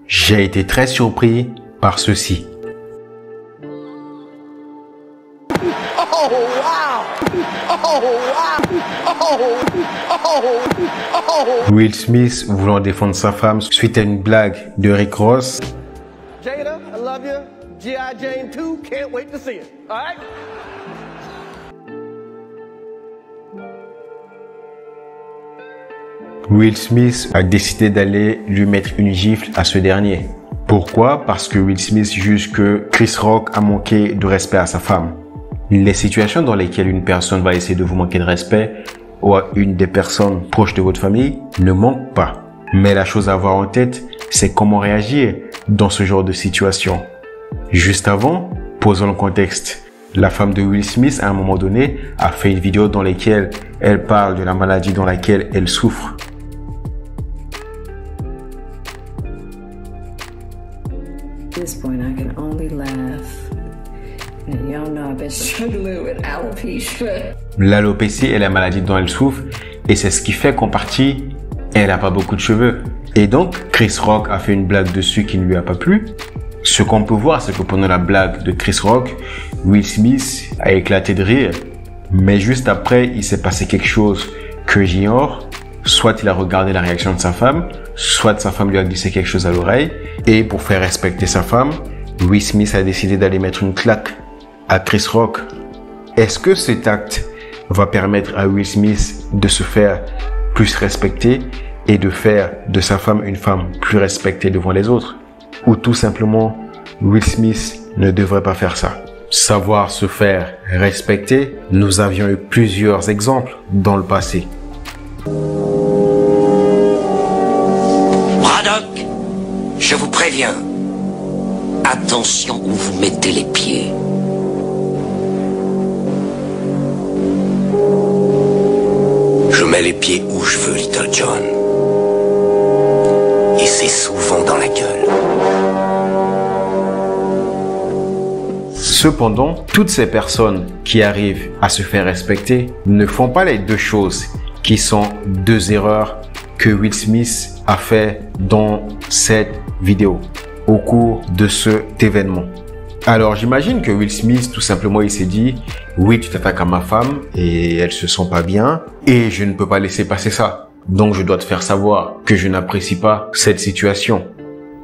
J'ai été très surpris par ceci. Oh wow! Oh wow! Will Smith voulant défendre sa femme suite à une blague de Rick Ross. Jada, I love you. G.I. Jane 2, can't wait to see it. All right? Will Smith a décidé d'aller lui mettre une gifle à ce dernier. Pourquoi? Parce que Will Smith juge que Chris Rock a manqué de respect à sa femme. Les situations dans lesquelles une personne va essayer de vous manquer de respect ou à une des personnes proches de votre famille ne manquent pas. Mais la chose à avoir en tête, c'est comment réagir dans ce genre de situation. Juste avant, posons le contexte. La femme de Will Smith, à un moment donné, a fait une vidéo dans laquelle elle parle de la maladie dans laquelle elle souffre. At this point, I can only laugh. And y'all know I've been struggling with alopecia. L'alopécie est la maladie dont elle souffre et c'est ce qui fait qu'en partie, elle n'a pas beaucoup de cheveux. Et donc, Chris Rock a fait une blague dessus qui ne lui a pas plu. Ce qu'on peut voir, c'est que pendant la blague de Chris Rock, Will Smith a éclaté de rire. Mais juste après, il s'est passé quelque chose que j'ignore. Soit il a regardé la réaction de sa femme, soit sa femme lui a glissé quelque chose à l'oreille. Et pour faire respecter sa femme, Will Smith a décidé d'aller mettre une claque à Chris Rock. Est-ce que cet acte va permettre à Will Smith de se faire plus respecter et de faire de sa femme une femme plus respectée devant les autres? Ou tout simplement, Will Smith ne devrait pas faire ça? Savoir se faire respecter, nous avions eu plusieurs exemples dans le passé. Braddock, je vous préviens. Attention où vous mettez les pieds. Je mets les pieds où je veux, Little John. Et c'est souvent dans la gueule. Cependant, toutes ces personnes qui arrivent à se faire respecter ne font pas les deux choses qui sont deux erreurs que Will Smith a fait dans cette vidéo au cours de cet événement. Alors j'imagine que Will Smith, tout simplement, il s'est dit « Oui, tu t'attaques à ma femme et elle se sent pas bien et je ne peux pas laisser passer ça. Donc je dois te faire savoir que je n'apprécie pas cette situation. »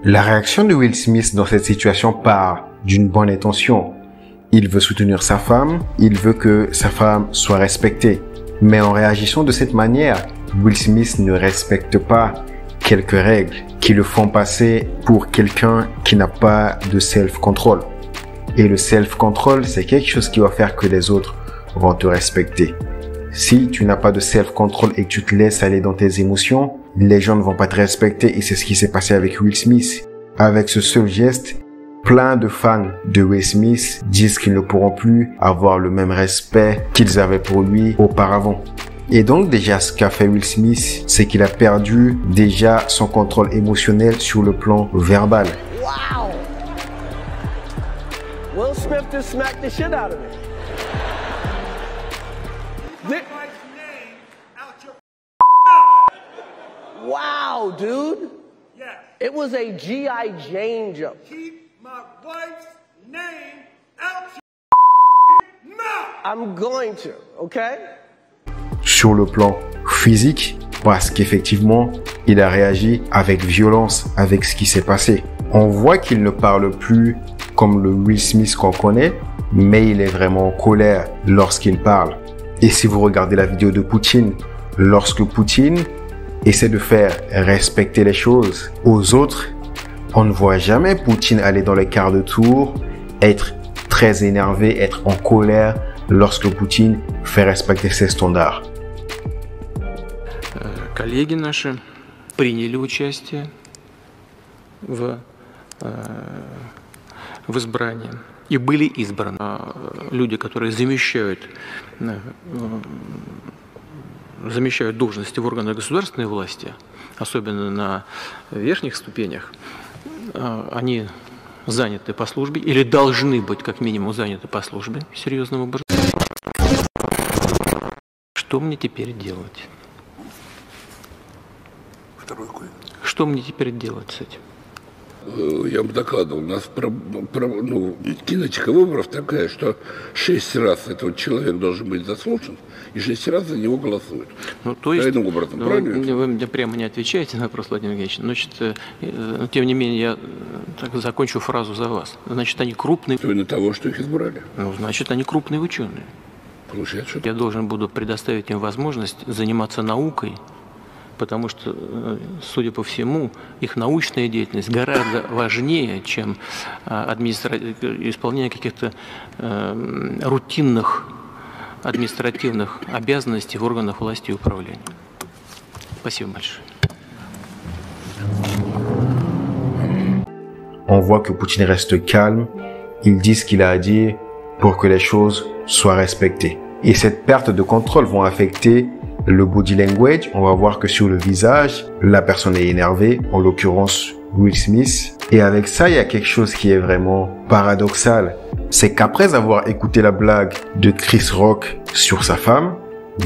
La réaction de Will Smith dans cette situation part d'une bonne intention. Il veut soutenir sa femme, il veut que sa femme soit respectée. Mais en réagissant de cette manière, Will Smith ne respecte pas quelques règles qui le font passer pour quelqu'un qui n'a pas de self-control. Et le self-control, c'est quelque chose qui va faire que les autres vont te respecter. Si tu n'as pas de self-control et que tu te laisses aller dans tes émotions, les gens ne vont pas te respecter et c'est ce qui s'est passé avec Will Smith. Avec ce seul geste, plein de fans de Will Smith disent qu'ils ne pourront plus avoir le même respect qu'ils avaient pour lui auparavant. Et donc déjà ce qu'a fait Will Smith, c'est qu'il a perdu déjà son contrôle émotionnel sur le plan verbal. Wow! Will Smith just smacked the shit out of me. Wow, dude. Yes. It was a G.I. Jane jump. Keep my wife's name out your mouth. I'm going to, okay? Sur le plan physique, parce qu'effectivement, il a réagi avec violence avec ce qui s'est passé. On voit qu'il ne parle plus comme le Will Smith qu'on connaît, mais il est vraiment en colère lorsqu'il parle. Et si vous regardez la vidéo de Poutine, lorsque Poutine essaie de faire respecter les choses aux autres, on ne voit jamais Poutine aller dans les quarts de tour, être très énervé, être en colère lorsque Poutine fait respecter ses standards. Коллеги наши приняли участие в избрании и были избраны. Люди, которые замещают должности в органах государственной власти, особенно на верхних ступенях, они заняты по службе или должны быть как минимум заняты по службе серьезным образом. Что мне теперь делать? Второй кой. Что мне теперь делать с этим? Я вам докладывал, у нас кинетика выборов такая, что 6 раз этот человек должен быть заслушан, и 6 раз за него голосуют. Ну, то есть, образом, вы мне прямо не отвечаете на вопрос, Владимир Евгеньевич. Значит, тем не менее, я так закончу фразу за вас. Значит, они крупные... Именно того, что их избрали. Ну, значит, они крупные ученые. Получается, что... Я должен буду предоставить им возможность заниматься наукой, потому что, судя по всему, их научная деятельность гораздо важнее, чем исполнение каких-то рутинных административных обязанностей в органах власти и управления. Спасибо большое. On voit que Poutine reste calme, il dit ce qu'il a à dire pour que les choses soient respectées. Et cette perte de contrôle va affecter le body language. On va voir que sur le visage, la personne est énervée, en l'occurrence Will Smith. Et avec ça, il y a quelque chose qui est vraiment paradoxal. C'est qu'après avoir écouté la blague de Chris Rock sur sa femme,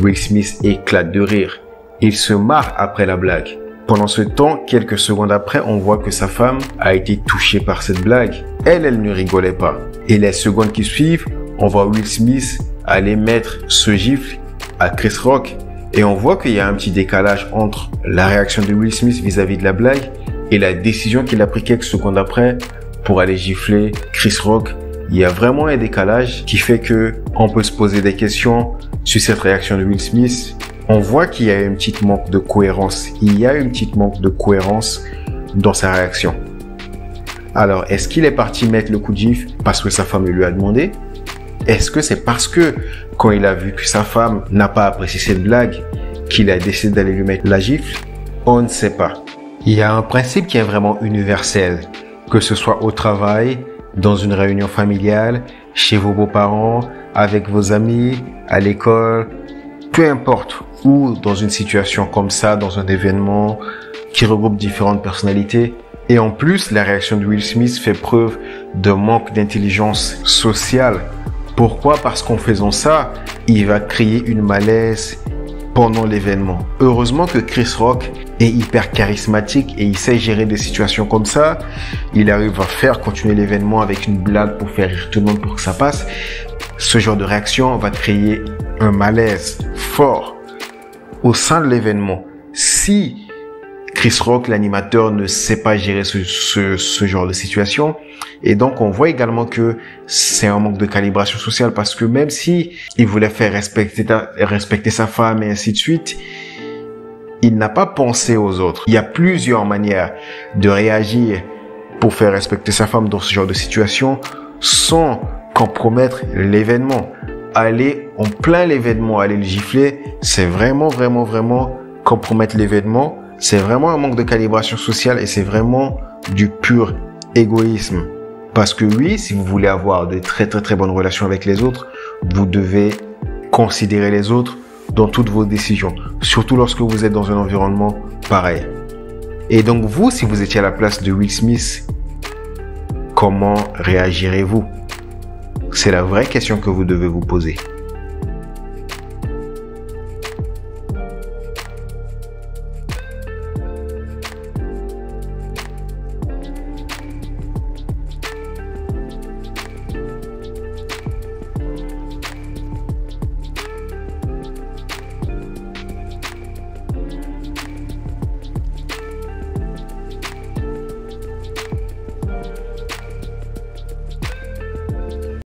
Will Smith éclate de rire. Il se marre après la blague. Pendant ce temps, quelques secondes après, on voit que sa femme a été touchée par cette blague. Elle ne rigolait pas. Et les secondes qui suivent, on voit Will Smith aller mettre ce gifle à Chris Rock. Et on voit qu'il y a un petit décalage entre la réaction de Will Smith vis-à-vis de la blague et la décision qu'il a pris quelques secondes après pour aller gifler Chris Rock. Il y a vraiment un décalage qui fait que on peut se poser des questions sur cette réaction de Will Smith. On voit qu'il y a une petite manque de cohérence. Il y a une petite manque de cohérence dans sa réaction. Alors, est-ce qu'il est parti mettre le coup de gifle parce que sa femme lui a demandé? Est-ce que c'est parce que quand il a vu que sa femme n'a pas apprécié cette blague qu'il a décidé d'aller lui mettre la gifle? On ne sait pas. Il y a un principe qui est vraiment universel, que ce soit au travail, dans une réunion familiale, chez vos beaux-parents, avec vos amis, à l'école, peu importe, ou dans une situation comme ça, dans un événement qui regroupe différentes personnalités. Et en plus, la réaction de Will Smith fait preuve de manque d'intelligence sociale. Pourquoi? Parce qu'en faisant ça, il va créer une malaise pendant l'événement. Heureusement que Chris Rock est hyper charismatique et il sait gérer des situations comme ça. Il arrive à faire continuer l'événement avec une blague pour faire rire tout le monde pour que ça passe. Ce genre de réaction va créer un malaise fort au sein de l'événement. Si Chris Rock, l'animateur, ne sait pas gérer ce genre de situation. Et donc, on voit également que c'est un manque de calibration sociale parce que même si il voulait faire respecter sa femme et ainsi de suite, il n'a pas pensé aux autres. Il y a plusieurs manières de réagir pour faire respecter sa femme dans ce genre de situation sans compromettre l'événement. Aller en plein l'événement, aller le gifler, c'est vraiment compromettre l'événement. C'est vraiment un manque de calibration sociale et c'est vraiment du pur égoïsme. Parce que oui, si vous voulez avoir de très bonnes relations avec les autres, vous devez considérer les autres dans toutes vos décisions. Surtout lorsque vous êtes dans un environnement pareil. Et donc vous, si vous étiez à la place de Will Smith, comment réagirez-vous? C'est la vraie question que vous devez vous poser.